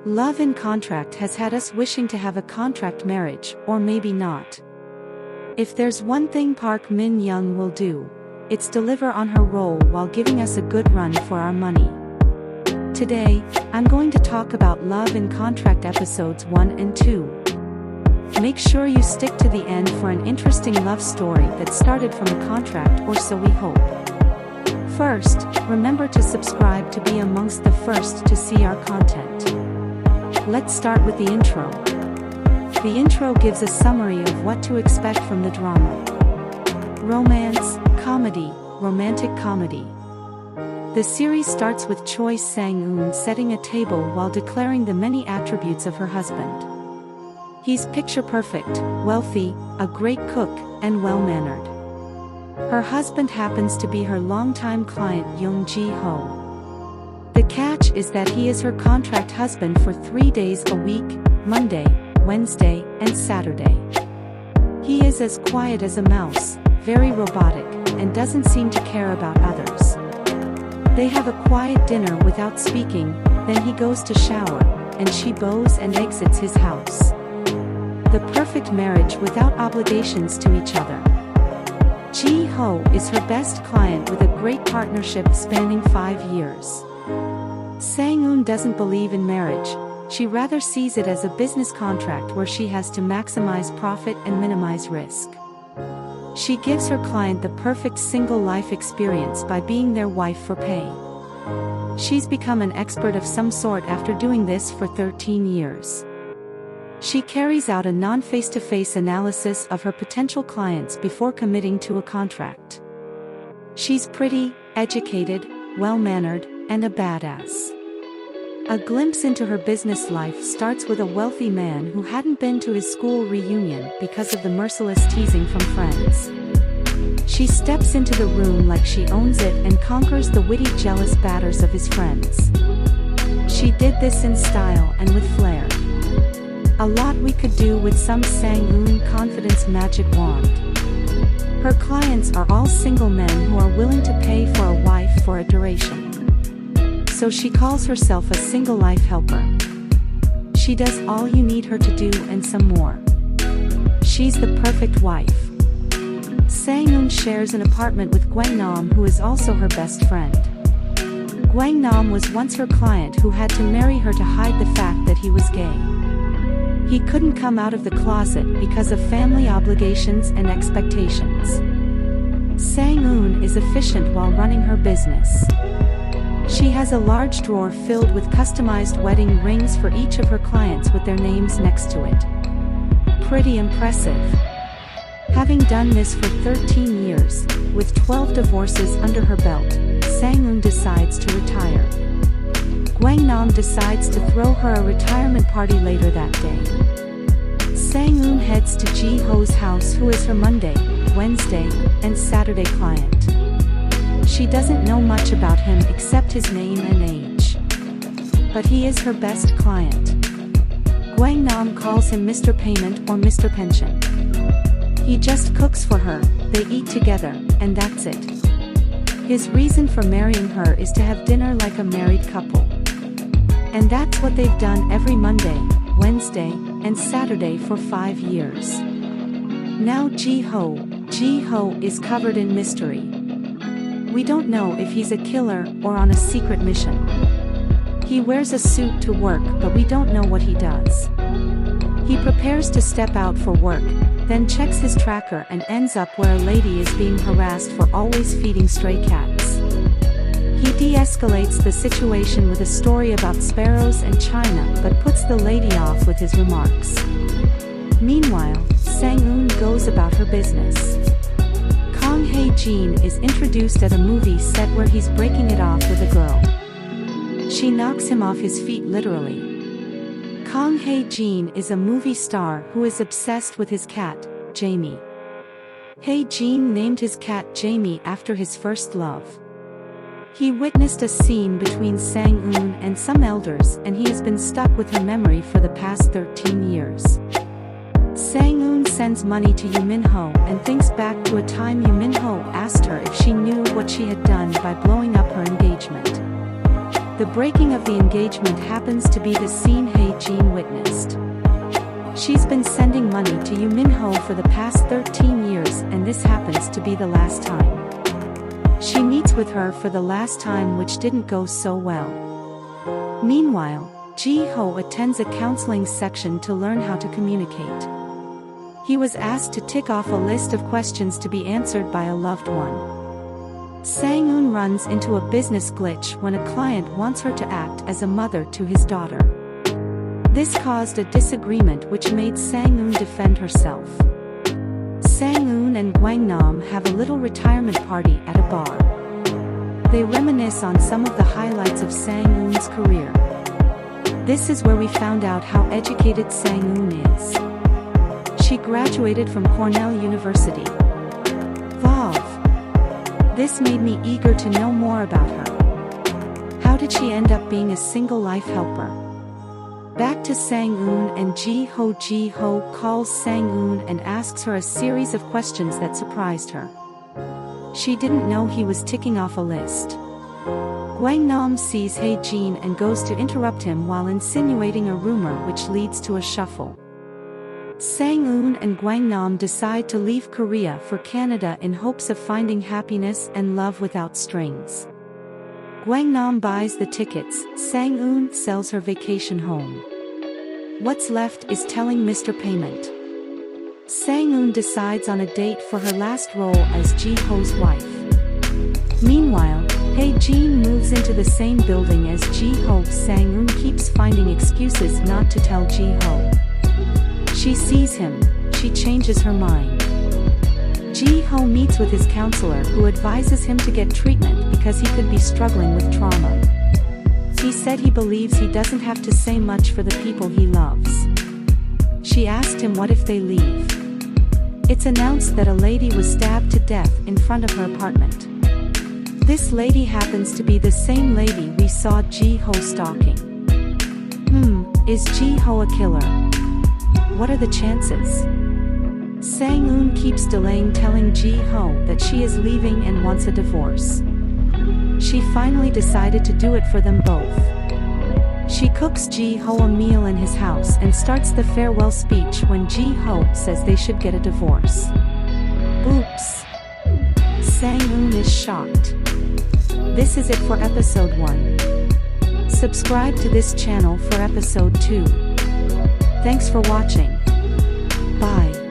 Love in Contract has had us wishing to have a contract marriage, or maybe not. If there's one thing Park Min-young will do, it's deliver on her role while giving us a good run for our money. Today, I'm going to talk about Love in Contract episodes 1 and 2. Make sure you stick to the end for an interesting love story that started from a contract, or so we hope. First, remember to subscribe to be amongst the first to see our content. Let's start with the intro. The intro gives a summary of what to expect from the drama. Romance, comedy, romantic comedy. The series starts with Choi Sang Eun setting a table while declaring the many attributes of her husband. He's picture perfect, wealthy, a great cook, and well-mannered. Her husband happens to be her longtime client Young Ji-ho. The catch is that he is her contract husband for 3 days a week, Monday, Wednesday, and Saturday. He is as quiet as a mouse, very robotic, and doesn't seem to care about others. They have a quiet dinner without speaking, then he goes to shower, and she bows and exits his house. The perfect marriage without obligations to each other. Ji-ho is her best client with a great partnership spanning 5 years. Sang Eun doesn't believe in marriage, she rather sees it as a business contract where she has to maximize profit and minimize risk. She gives her client the perfect single life experience by being their wife for pay. She's become an expert of some sort after doing this for 13 years. She carries out a non-face-to-face analysis of her potential clients before committing to a contract. She's pretty, educated, well-mannered, and a badass. A glimpse into her business life starts with a wealthy man who hadn't been to his school reunion because of the merciless teasing from friends. She steps into the room like she owns it and conquers the witty jealous batters of his friends. She did this in style and with flair. A lot we could do with some Sang Eun confidence magic wand. Her clients are all single men who are willing to pay for a wife for a duration. So she calls herself a single life helper. She does all you need her to do and some more. She's the perfect wife. Sang Eun shares an apartment with Nam, who is also her best friend. Nam was once her client who had to marry her to hide the fact that he was gay. He couldn't come out of the closet because of family obligations and expectations. Sang Eun is efficient while running her business. She has a large drawer filled with customized wedding rings for each of her clients with their names next to it. Pretty impressive. Having done this for 13 years, with 12 divorces under her belt, Sang Eun decides to retire. Nam decides to throw her a retirement party later that day. Sang Eun heads to Ji-ho's house, who is her Monday, Wednesday, and Saturday client. She doesn't know much about him except his name and age. But he is her best client. Nam calls him Mr. Payment or Mr. Pension. He just cooks for her, they eat together, and that's it. His reason for marrying her is to have dinner like a married couple. And that's what they've done every Monday, Wednesday, and Saturday for 5 years. Now Ji-ho is covered in mystery. We don't know if he's a killer or on a secret mission. He wears a suit to work, but we don't know what he does. He prepares to step out for work, then checks his tracker and ends up where a lady is being harassed for always feeding stray cats. He de-escalates the situation with a story about sparrows and China, but puts the lady off with his remarks. Meanwhile, Sang Eun goes about her business. Hae Jin is introduced at a movie set where he's breaking it off with a girl. She knocks him off his feet literally. Hae Jin is a movie star who is obsessed with his cat, Jamie. Hae Jin named his cat Jamie after his first love. He witnessed a scene between Sang Eun and some elders, and he has been stuck with her memory for the past 13 years. Sang Eun sends money to Yoo Min-ho and thinks back to a time Yoo Min-ho asked her if she knew what she had done by blowing up her engagement. The breaking of the engagement happens to be the scene Hae Jin witnessed. She's been sending money to Yoo Min-ho for the past 13 years and this happens to be the last time. She meets with her for the last time, which didn't go so well. Meanwhile, Ji-ho attends a counseling section to learn how to communicate. He was asked to tick off a list of questions to be answered by a loved one. Sang Eun runs into a business glitch when a client wants her to act as a mother to his daughter. This caused a disagreement which made Sang Eun defend herself. Sang Eun and Gwangnam have a little retirement party at a bar. They reminisce on some of the highlights of Sang Eun's career. This is where we found out how educated Sang Eun is. She graduated from Cornell University. Vav. This made me eager to know more about her. How did she end up being a single life helper? Back to Sang Eun and Ji-ho. Ji-ho calls Sang Eun and asks her a series of questions that surprised her. She didn't know he was ticking off a list. Gwangnam sees Hae Jin and goes to interrupt him while insinuating a rumor which leads to a shuffle. Sang Eun and Gwangnam decide to leave Korea for Canada in hopes of finding happiness and love without strings. Gwangnam buys the tickets, Sang Eun sells her vacation home. What's left is telling Mr. Payment. Sang Eun decides on a date for her last role as Ji-ho's wife. Meanwhile, Hae Jin moves into the same building as Ji-ho. Sang Eun keeps finding excuses not to tell Ji-ho. She sees him, she changes her mind. Ji-ho meets with his counselor who advises him to get treatment because he could be struggling with trauma. He said he believes he doesn't have to say much for the people he loves. She asked him what if they leave. It's announced that a lady was stabbed to death in front of her apartment. This lady happens to be the same lady we saw Ji-ho stalking. Is Ji-ho a killer? What are the chances? Sang Eun keeps delaying telling Ji-ho that she is leaving and wants a divorce. She finally decided to do it for them both. She cooks Ji-ho a meal in his house and starts the farewell speech when Ji-ho says they should get a divorce. Oops. Sang Eun is shocked. This is it for episode 1. Subscribe to this channel for episode 2. Thanks for watching. Bye.